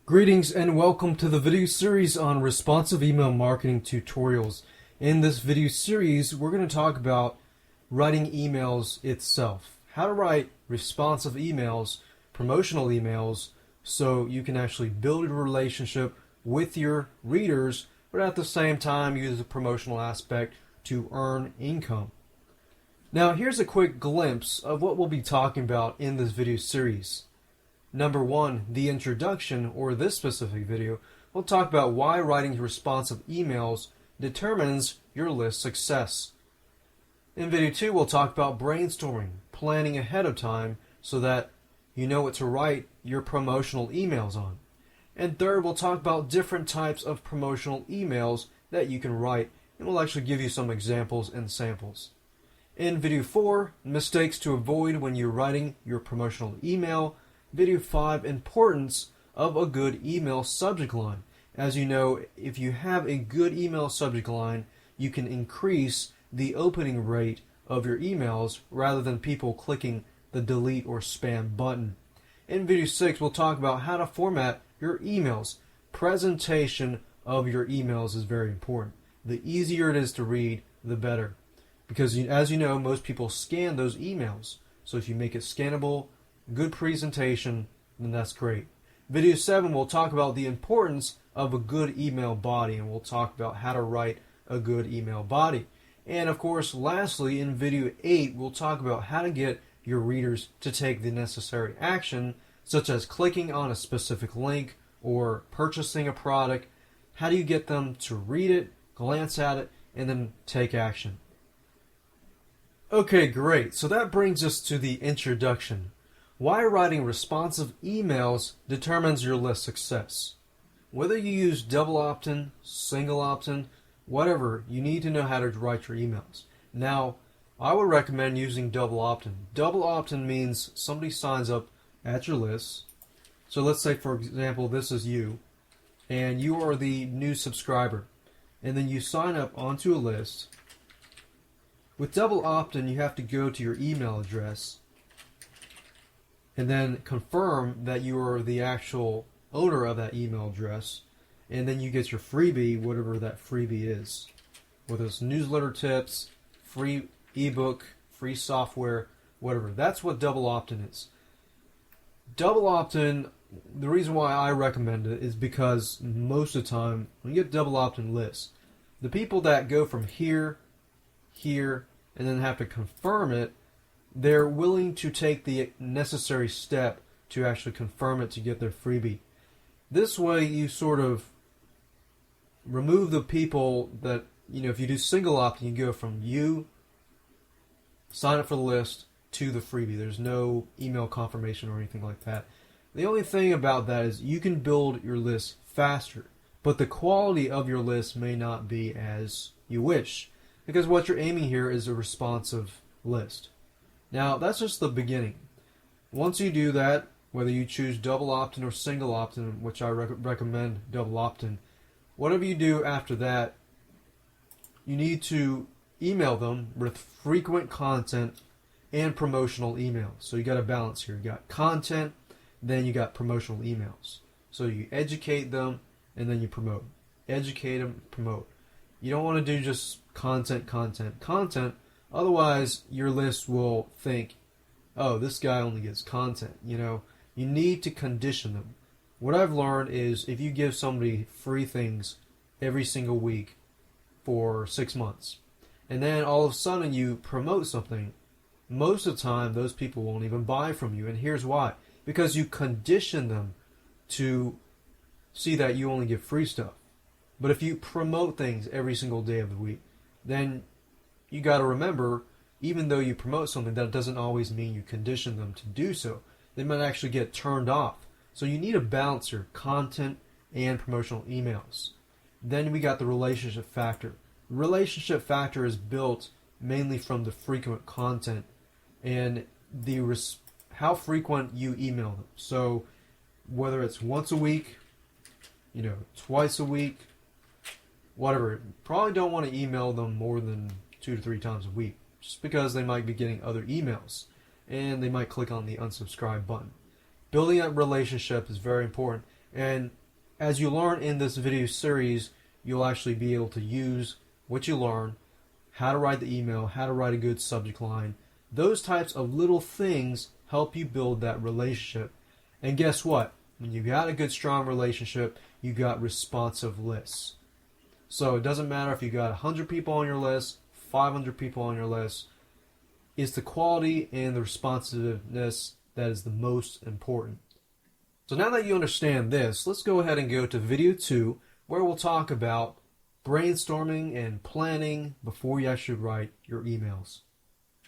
Greetings and welcome to the video series on responsive email marketing tutorials. In this video series, we're going to talk about writing emails itself. How to write responsive emails, promotional emails, so you can actually build a relationship with your readers, but at the same time use the promotional aspect to earn income. Now here's a quick glimpse of what we'll be talking about in this video series. Number one, the introduction, or this specific video, will talk about why writing responsive emails determines your list success. In video two, we'll talk about brainstorming, planning ahead of time so that you know what to write your promotional emails on. And third, we'll talk about different types of promotional emails that you can write, and we'll actually give you some examples and samples. In video four, mistakes to avoid when you're writing your promotional email. Video 5, importance of a good email subject line. As you know, if you have a good email subject line, you can increase the opening rate of your emails rather than people clicking the delete or spam button. In video 6, we'll talk about how to format your emails. Presentation of your emails is very important. The easier it is to read, the better. Because as you know, most people scan those emails. So if you make it scannable, good presentation, then that's great. Video 7, we'll talk about the importance of a good email body, and we'll talk about how to write a good email body. And of course, lastly, in video 8, we'll talk about how to get your readers to take the necessary action, such as clicking on a specific link or purchasing a product. How do you get them to read it, glance at it, and then take action? Okay, great. So that brings us to the introduction. Why writing responsive emails determines your list success. Whether you use double opt-in, single opt-in, whatever, you need to know how to write your emails. Now, I would recommend using double opt-in. Double opt-in means somebody signs up at your list. So let's say, for example, this is you, and you are the new subscriber. And then you sign up onto a list. With double opt-in, you have to go to your email address and then confirm that you are the actual owner of that email address, and then you get your freebie, whatever that freebie is. Whether it's newsletter tips, free ebook, free software, whatever. That's what double opt-in is. Double opt-in, the reason why I recommend it is because most of the time, when you get double opt-in lists, the people that go from here, and then have to confirm it, they're willing to take the necessary step to actually confirm it to get their freebie. This way you sort of remove the people that, if you do single opt-in, you go from you, sign up for the list, to the freebie. There's no email confirmation or anything like that. The only thing about that is you can build your list faster, but the quality of your list may not be as you wish, because what you're aiming here is a responsive list. Now, that's just the beginning. Once you do that, whether you choose double opt-in or single opt-in, which I recommend double opt-in, whatever you do after that, you need to email them with frequent content and promotional emails. So you got a balance here. You got content, then you got promotional emails. So you educate them, and then you promote. Educate them, promote. You don't want to do just content. Otherwise, your list will think, oh, this guy only gets content. You need to condition them. What I've learned is if you give somebody free things every single week for 6 months, and then all of a sudden you promote something, most of the time those people won't even buy from you. And here's why. Because you condition them to see that you only give free stuff. But if you promote things every single day of the week, then you got to remember, even though you promote something, that doesn't always mean you condition them to do so. They might actually get turned off. So you need a balance here, content and promotional emails. Then we got the relationship factor. The relationship factor is built mainly from the frequent content and how frequent you email them. So whether it's once a week, twice a week, whatever, probably don't want to email them more than 2 to 3 times a week, just because they might be getting other emails and they might click on the unsubscribe button. Building that relationship is very important. And as you learn in this video series, you'll actually be able to use what you learn, how to write the email, how to write a good subject line. Those types of little things help you build that relationship. And guess what? When you got a good, strong relationship, you got responsive lists. So it doesn't matter if you got 100 people on your list, 500 people on your list. It's the quality and the responsiveness that is the most important. So now that you understand this, let's go ahead and go to video 2, where we'll talk about brainstorming and planning before you actually write your emails.